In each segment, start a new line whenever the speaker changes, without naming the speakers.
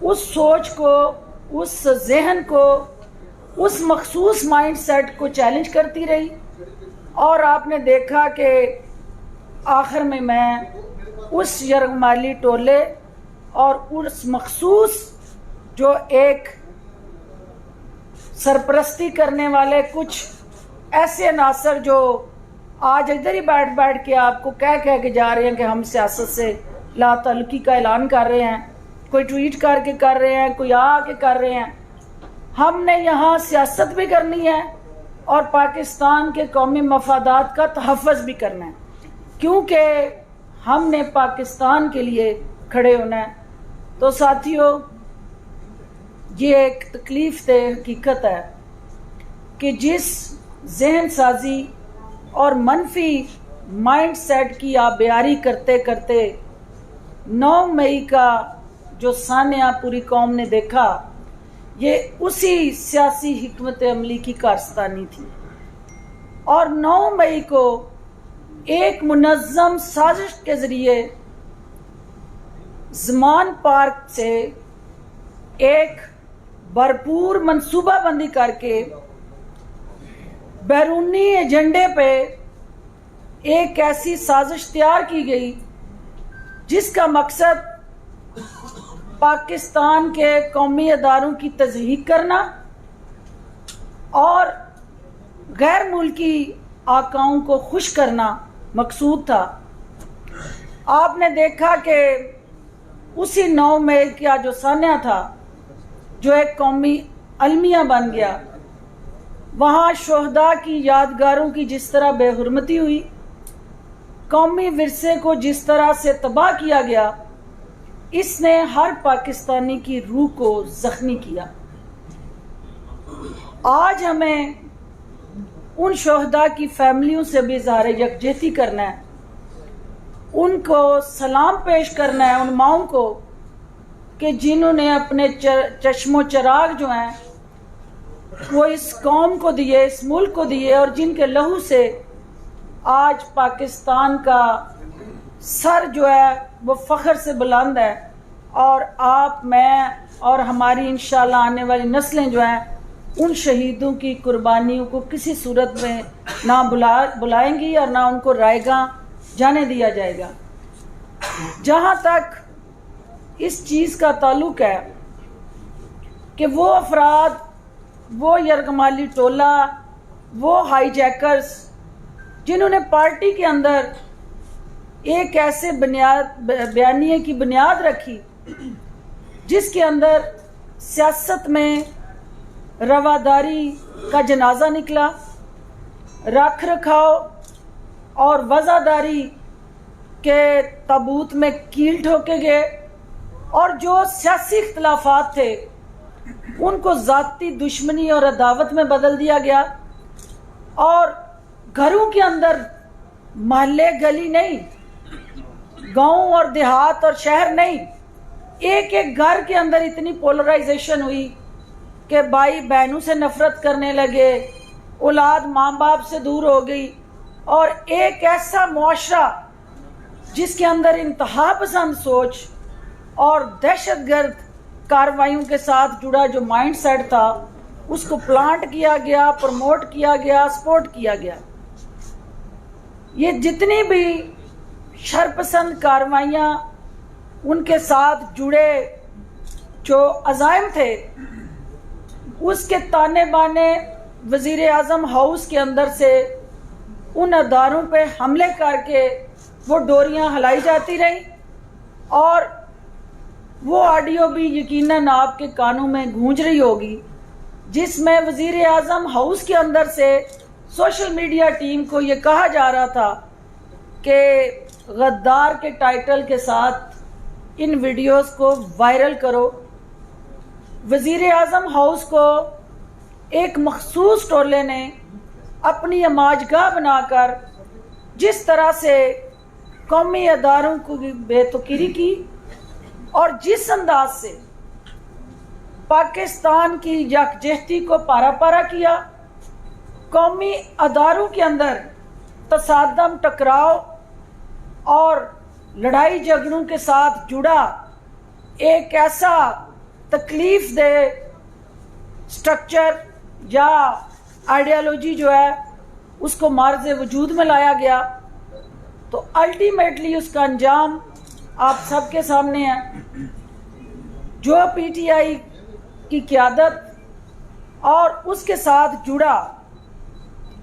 اس سوچ کو، اس ذہن کو، اس مخصوص مائنڈ سیٹ کو چیلنج کرتی رہی، اور آپ نے دیکھا کہ آخر میں اس یرغمالی ٹولے اور اس مخصوص جو ایک سرپرستی کرنے والے کچھ ایسے عناصر جو آج ادھر ہی بیٹھ کے آپ کو کہہ کے جا رہے ہیں کہ ہم سیاست سے لا تعلقی کا اعلان کر رہے ہیں، کوئی ٹویٹ کر کے کر رہے ہیں، کوئی آ کے کر رہے ہیں، ہم نے یہاں سیاست بھی کرنی ہے اور پاکستان کے قومی مفادات کا تحفظ بھی کرنا ہے، کیونکہ ہم نے پاکستان کے لیے کھڑے ہونا ہے۔ تو ساتھیوں، یہ ایک تکلیف دہ حقیقت ہے کہ جس ذہن سازی اور منفی مائنڈ سیٹ کی آپ بیاری کرتے کرتے 9 مئی کا جو سانحہ پوری قوم نے دیکھا، یہ اسی سیاسی حکمت عملی کی کارستانی تھی، اور 9 مئی کو ایک منظم سازش کے ذریعے زمان پارک سے ایک بھرپور منصوبہ بندی کر کے بیرونی ایجنڈے پہ ایک ایسی سازش تیار کی گئی جس کا مقصد پاکستان کے قومی اداروں کی تضحیک کرنا اور غیر ملکی آقاؤں کو خوش کرنا مقصود تھا۔ آپ نے دیکھا کہ اسی 9 مئی کا جو سانحہ تھا، جو ایک قومی المیہ بن گیا، وہاں شہداء کی یادگاروں کی جس طرح بے حرمتی ہوئی، قومی ورثے کو جس طرح سے تباہ کیا گیا، اس نے ہر پاکستانی کی روح کو زخمی کیا۔ آج ہمیں ان شہداء کی فیملیوں سے بھی اظہار یکجہتی کرنا ہے، ان کو سلام پیش کرنا ہے، ان ماؤں کو کہ جنہوں نے اپنے چشم و چراغ جو ہیں وہ اس قوم کو دیے، اس ملک کو دیے، اور جن کے لہو سے آج پاکستان کا سر جو ہے وہ فخر سے بلند ہے، اور آپ، میں اور ہماری انشاءاللہ آنے والی نسلیں جو ہیں ان شہیدوں کی قربانیوں کو کسی صورت میں نہ بلائیں گی اور نہ ان کو رائے گاں جانے دیا جائے گا۔ جہاں تک اس چیز کا تعلق ہے کہ وہ افراد، وہ یرغمالی ٹولہ، وہ ہائی جیکرز جنہوں نے پارٹی کے اندر ایک ایسے بیانیے کی بنیاد رکھی جس کے اندر سیاست میں رواداری کا جنازہ نکلا، رکھ رکھاؤ اور وزاداری کے تابوت میں کیل ٹھوکے گئے، اور جو سیاسی اختلافات تھے ان کو ذاتی دشمنی اور عداوت میں بدل دیا گیا، اور گھروں کے اندر، محلے گلی نہیں، گاؤں اور دیہات اور شہر نہیں، ایک ایک گھر کے اندر اتنی پولرائزیشن ہوئی کہ بھائی بہنوں سے نفرت کرنے لگے، اولاد ماں باپ سے دور ہو گئی، اور ایک ایسا معاشرہ جس کے اندر انتہا پسند سوچ اور دہشت گرد کارروائیوں کے ساتھ جڑا جو مائنڈ سیٹ تھا اس کو پلانٹ کیا گیا، پروموٹ کیا گیا، سپورٹ کیا گیا۔ یہ جتنی بھی شرپسند کارروائیاں ان کے ساتھ جڑے جو عزائم تھے، اس کے تانے بانے وزیر اعظم ہاؤس کے اندر سے ان اداروں پہ حملے کر کے وہ ڈوریاں ہلائی جاتی رہیں، اور وہ آڈیو بھی یقیناً آپ کے کانوں میں گونج رہی ہوگی جس میں وزیر اعظم ہاؤس کے اندر سے سوشل میڈیا ٹیم کو یہ کہا جا رہا تھا کہ غدار کے ٹائٹل کے ساتھ ان ویڈیوز کو وائرل کرو۔ وزیر اعظم ہاؤس کو ایک مخصوص ٹولے نے اپنی اماجگاہ بنا کر جس طرح سے قومی اداروں کو بے توقیری کی، اور جس انداز سے پاکستان کی یکجہتی کو پارا پارا کیا، قومی اداروں کے اندر تصادم، ٹکراؤ اور لڑائی جھگڑوں کے ساتھ جڑا ایک ایسا تکلیف دہ سٹرکچر یا آئیڈیالوجی جو ہے اس کو معرض وجود میں لایا گیا، تو الٹیمیٹلی اس کا انجام آپ سب کے سامنے ہے۔ جو پی ٹی آئی کی قیادت اور اس کے ساتھ جڑا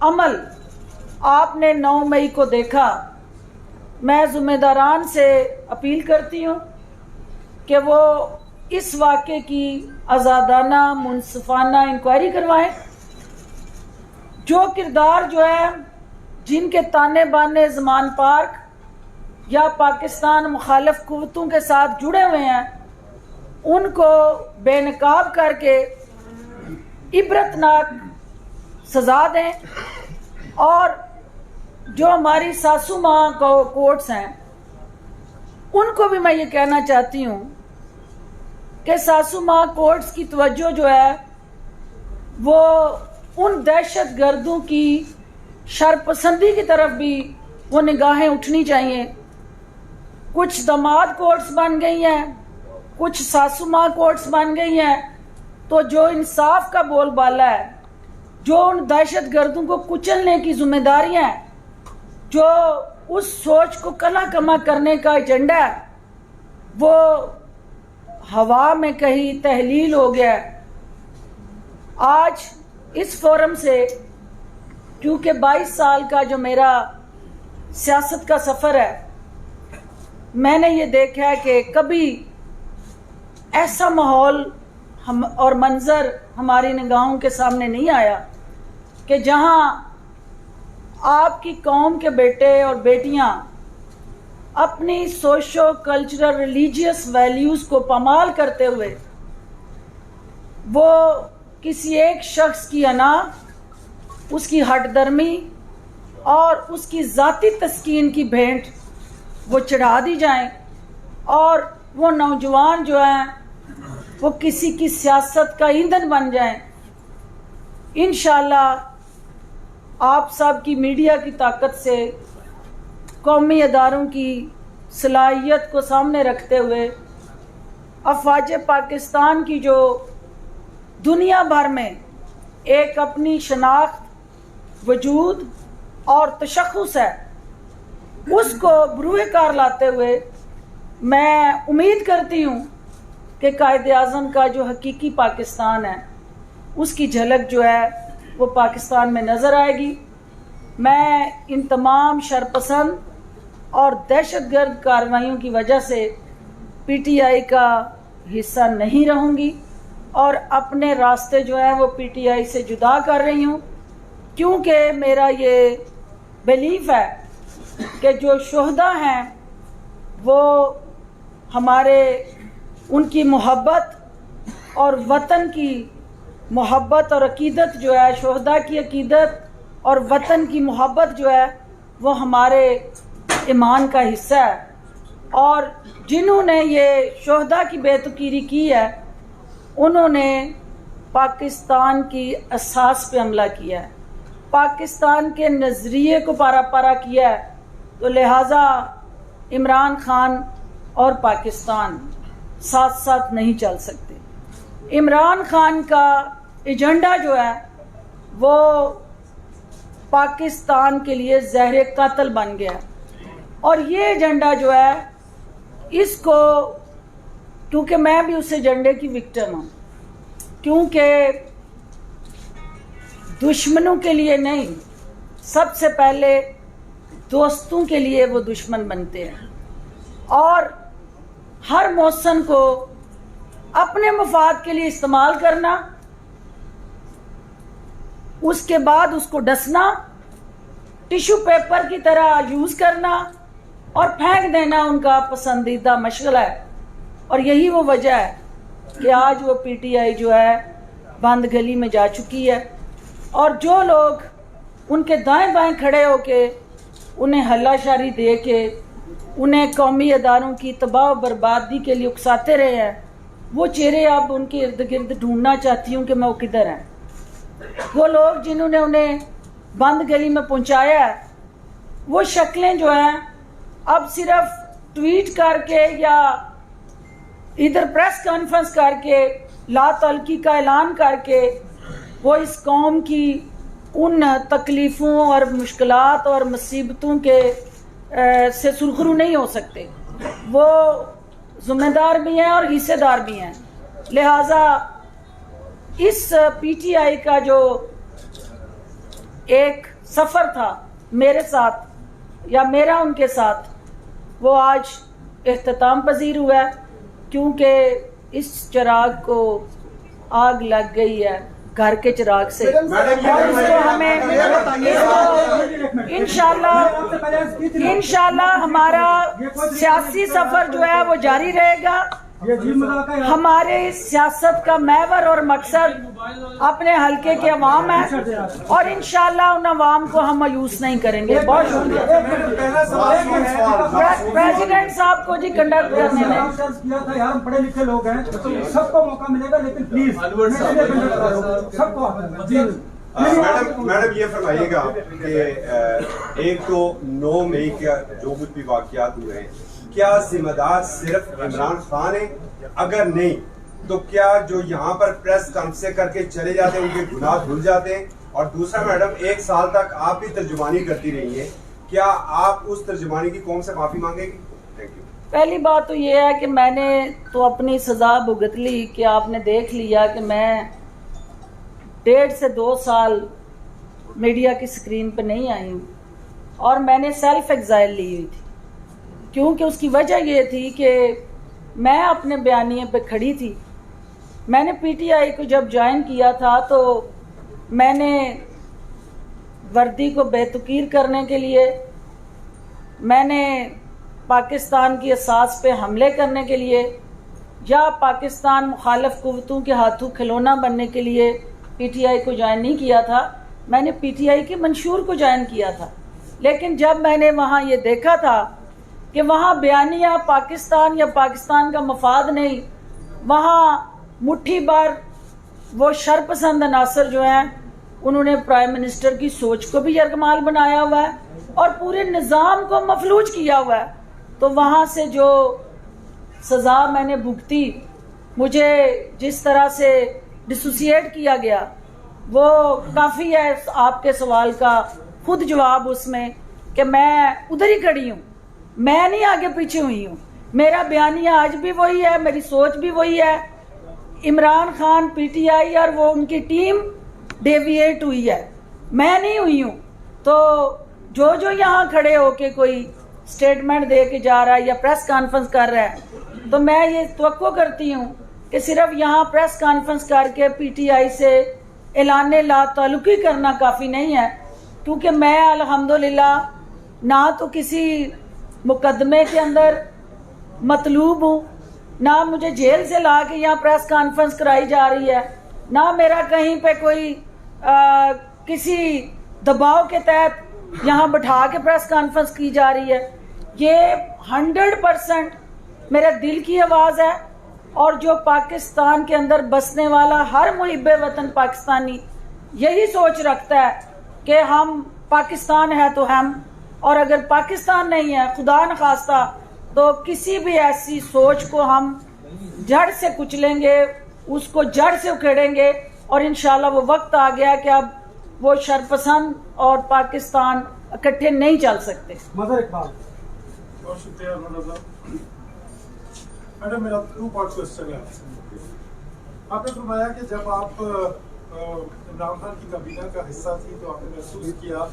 عمل آپ نے 9 مئی کو دیکھا، میں ذمہ داران سے اپیل کرتی ہوں کہ وہ اس واقعے کی آزادانہ منصفانہ انکوائری کروائیں۔ جو کردار جو ہے جن کے تانے بانے زمان پارک یا پاکستان مخالف قوتوں کے ساتھ جڑے ہوئے ہیں، ان کو بے نقاب کر کے عبرتناک سزا دیں، اور جو ہماری ساسو ماں کورٹس ہیں ان کو بھی میں یہ کہنا چاہتی ہوں کہ ساسو ماں کورٹس کی توجہ جو ہے وہ ان دہشت گردوں کی شرپسندی کی طرف بھی وہ نگاہیں اٹھنی چاہیے۔ کچھ داماد کورٹس بن گئی ہیں، کچھ ساسو ماں کورٹس بن گئی ہیں، تو جو انصاف کا بول بالا ہے، جو ان دہشت گردوں کو کچلنے کی ذمہ داریاں ہیں، جو اس سوچ کو کلا کما کرنے کا ایجنڈا ہے، وہ ہوا میں کہیں تحلیل ہو گیا ہے۔ آج اس فورم سے، کیونکہ 22 سال کا جو میرا سیاست کا سفر ہے، میں نے یہ دیکھا ہے کہ کبھی ایسا ماحول اور منظر ہماری نگاہوں کے سامنے نہیں آیا کہ جہاں آپ کی قوم کے بیٹے اور بیٹیاں اپنی سوشو کلچرل ریلیجیس ویلیوز کو پامال کرتے ہوئے وہ کسی ایک شخص کی انا، اس کی ہٹ درمی اور اس کی ذاتی تسکین کی بھینٹ وہ چڑھا دی جائیں، اور وہ نوجوان جو ہیں وہ کسی کی سیاست کا ایندھن بن جائیں۔ انشاءاللہ آپ سب کی میڈیا کی طاقت سے، قومی اداروں کی صلاحیت کو سامنے رکھتے ہوئے، افواج پاکستان کی جو دنیا بھر میں ایک اپنی شناخت، وجود اور تشخص ہے، اس کو بروئے کار لاتے ہوئے میں امید کرتی ہوں کہ قائد اعظم کا جو حقیقی پاکستان ہے اس کی جھلک جو ہے وہ پاکستان میں نظر آئے گی۔ میں ان تمام شرپسند اور دہشت گرد کارروائیوں کی وجہ سے پی ٹی آئی کا حصہ نہیں رہوں گی، اور اپنے راستے جو ہیں وہ پی ٹی آئی سے جدا کر رہی ہوں، کیونکہ میرا یہ بیلیف ہے کہ جو شہداء ہیں وہ ہمارے، ان کی محبت اور وطن کی محبت اور عقیدت جو ہے، شہداء کی عقیدت اور وطن کی محبت جو ہے وہ ہمارے ایمان کا حصہ ہے، اور جنہوں نے یہ شہداء کی بے تقیری کی ہے انہوں نے پاکستان کی اساس پہ حملہ کیا ہے، پاکستان کے نظریے کو پارا پارا کیا ہے، تو لہٰذا عمران خان اور پاکستان ساتھ ساتھ نہیں چل سکتے۔ عمران خان کا ایجنڈا جو ہے وہ پاکستان کے لیے زہر قاتل بن گیا، اور یہ ایجنڈا جو ہے اس کو، کیونکہ میں بھی اس ایجنڈے کی وکٹم ہوں، کیونکہ دشمنوں کے لیے نہیں، سب سے پہلے دوستوں کے لیے وہ دشمن بنتے ہیں، اور ہر موسم کو اپنے مفاد کے لیے استعمال کرنا، اس کے بعد اس کو ڈسنا، ٹیشو پیپر کی طرح یوز کرنا اور پھینک دینا ان کا پسندیدہ مشغلہ ہے۔ اور یہی وہ وجہ ہے کہ آج وہ پی ٹی آئی جو ہے بند گلی میں جا چکی ہے، اور جو لوگ ان کے دائیں بائیں کھڑے ہو کے انہیں ہلہ شاری دے کے انہیں قومی اداروں کی تباہ و بربادی کے لیے اکساتے رہے ہیں، وہ چہرے اب ان کے ارد گرد ڈھونڈنا چاہتی ہوں کہ میں وہ کدھر ہیں۔ وہ لوگ جنہوں نے انہیں بند گلی میں پہنچایا ہے، وہ شکلیں جو ہیں اب صرف ٹویٹ کر کے یا ادھر پریس کانفرنس کر کے لا تعلقی کا اعلان کر کے وہ اس قوم کی ان تکلیفوں اور مشکلات اور مصیبتوں کے سے سرخرو نہیں ہو سکتے. وہ ذمہ دار بھی ہیں اور حصے دار بھی ہیں. لہٰذا اس پی ٹی آئی کا جو ایک سفر تھا میرے ساتھ یا میرا ان کے ساتھ، وہ آج اختتام پذیر ہوا ہے، کیونکہ اس چراغ کو آگ لگ گئی ہے گھر کے چراغ سے، اور اس کو ہمیں انشاءاللہ ہمارا سیاسی سفر جو ہے وہ جاری رہے گا. ہمارے سیاست کا محور اور مقصد اپنے حلقے کے عوام ہے، اور انشاءاللہ ان عوام کو ہم مایوس نہیں کریں گے. بہت شکریہ پریزیڈنٹ صاحب کو جی کنڈکٹ کرنے میں.
ہم پڑھے لکھے لوگ ہیں، سب کو موقع ملے گا، لیکن پلیز سب کو.
میڈم یہ فرمائیے گا کہ ایک تو 9 مئی کے جو کچھ بھی واقعات ہوئے ہیں، کیا ذمہ دار صرف عمران خان ہے؟ اگر نہیں تو کیا جو یہاں پر پریس کانفرنس کر کے چلے جاتے ہیں ان کے گناہ دھل جاتے ہیں؟ اور دوسرا میڈم، 1 سال تک آپ بھی ترجمانی کرتی رہی ہیں، کیا آپ اس ترجمانی کی قوم سے معافی مانگیں گی؟ Thank you.
پہلی بات تو یہ ہے کہ میں نے تو اپنی سزا بھگت لی کہ آپ نے دیکھ لیا کہ میں 1.5 سے 2 سال میڈیا کی سکرین پہ نہیں آئی ہوں، اور میں نے سیلف ایگزائل لی ہوئی تھی، کیونکہ اس کی وجہ یہ تھی کہ میں اپنے بیانیے پہ کھڑی تھی. میں نے پی ٹی آئی کو جب جوائن کیا تھا تو میں نے وردی کو بے تقریر کرنے کے لیے، میں نے پاکستان کی اساس پہ حملے کرنے کے لیے، یا پاکستان مخالف قوتوں کے ہاتھوں کھلونا بننے کے لیے پی ٹی آئی کو جوائن نہیں کیا تھا. میں نے پی ٹی آئی کے منشور کو جوائن کیا تھا. لیکن جب میں نے وہاں یہ دیکھا تھا کہ وہاں بیانیہ پاکستان یا پاکستان کا مفاد نہیں، وہاں مٹھی بھر وہ شرپسند عناصر جو ہیں انہوں نے پرائم منسٹر کی سوچ کو بھی یرغمال بنایا ہوا ہے اور پورے نظام کو مفلوج کیا ہوا ہے، تو وہاں سے جو سزا میں نے بھگتی، مجھے جس طرح سے ڈسوسیٹ کیا گیا، وہ کافی ہے آپ کے سوال کا خود جواب اس میں کہ میں ادھر ہی کھڑی ہوں، میں نہیں آگے پیچھے ہوئی ہوں. میرا بیانیہ آج بھی وہی ہے، میری سوچ بھی وہی ہے. Imran Khan, P T I اور وہ ان کی ٹیم ڈیویٹ ہوئی ہے، میں نہیں ہوئی ہوں. تو جو یہاں کھڑے ہو کے کوئی سٹیٹمنٹ دے کے جا رہا ہے یا پریس کانفرنس کر رہا ہے، تو میں یہ توقع کرتی ہوں کہ صرف یہاں پریس کانفرنس کر کے پی ٹی آئی سے اعلان لا تعلقی کرنا کافی نہیں ہے، کیونکہ میں الحمدللہ نہ تو کسی مقدمے کے اندر مطلوب ہوں، نہ مجھے جیل سے لا کے یہاں پریس کانفرنس کرائی جا رہی ہے، نہ میرا کہیں پہ کوئی کسی دباؤ کے تحت یہاں بٹھا کے پریس کانفرنس کی جا رہی ہے. یہ 100% میرے دل کی آواز ہے، اور جو پاکستان کے اندر بسنے والا ہر محب وطن پاکستانی یہی سوچ رکھتا ہے کہ ہم پاکستان ہے تو ہم، اور اگر پاکستان نہیں ہے خدا نخواستہ تو کسی بھی ایسی سوچ کو ہم جڑ سے کچلیں گے، اس کو جڑ سے اکھیڑیں گے، اور انشاءاللہ وہ وقت آ گیا کہ اب وہ شرپسند اور پاکستان اکٹھے نہیں چل سکتے.
بہت شکریہ میڈم. میرا 2 پارٹ کوسچن ہے. آپ نے فرمایا کہ جب آپ عمران خان کی کابینہ کا حصہ تھی تو آپ نے محسوس کیا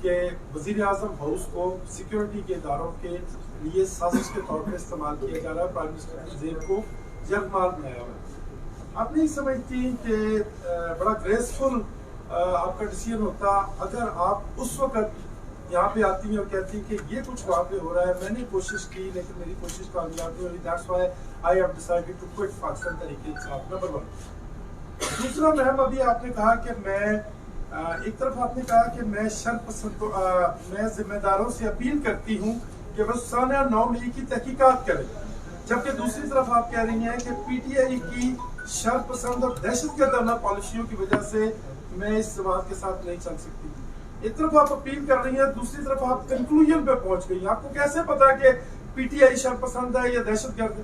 کہ وزیر اعظم ہاؤس کو سیکیورٹی کے اداروں کے لیے سازش کے طور پر استعمال کیا جا رہا ہے، پرائم منسٹر کی جیب کو یرغمال بنایا ہوا ہے. آپ نہیں سمجھتی کہ بڑا گریسفل آپ کا ڈیسیژن ہوتا اگر آپ اس وقت یہاں پہ آتی ہیں اور کہتی کہ یہ کچھ وہاں پہ ہو رہا ہے، میں نے کوشش کی لیکن میری کوشش کامیاب نہیں ہوئی، that's why I have decided to quit Pakistan Tehreek Insaf. Number 1. دوسرا مہم، ابھی آپ نے کہا کہ میں ایک طرف آپ نے کہا کہ میں شرپسند میں ذمہ داروں سے اپیل کرتی ہوں کہ وہ سانحہ 9 مئی کی تحقیقات کریں، جبکہ دوسری طرف آپ کہہ رہی ہیں کہ پی ٹی آئی کی شرپسند اور دہشت گردانہ پالیسیوں کی وجہ سے میں اس جماعت کے ساتھ نہیں چل سکتی. ایک طرف آپ اپیل کر رہی ہیں، دوسری طرف آپ کنکلوژن پہ پہنچ گئی. آپ کو کیسے پتا کہ پی ٹی آئی شرپسند ہے یا دہشت گرد ہے؟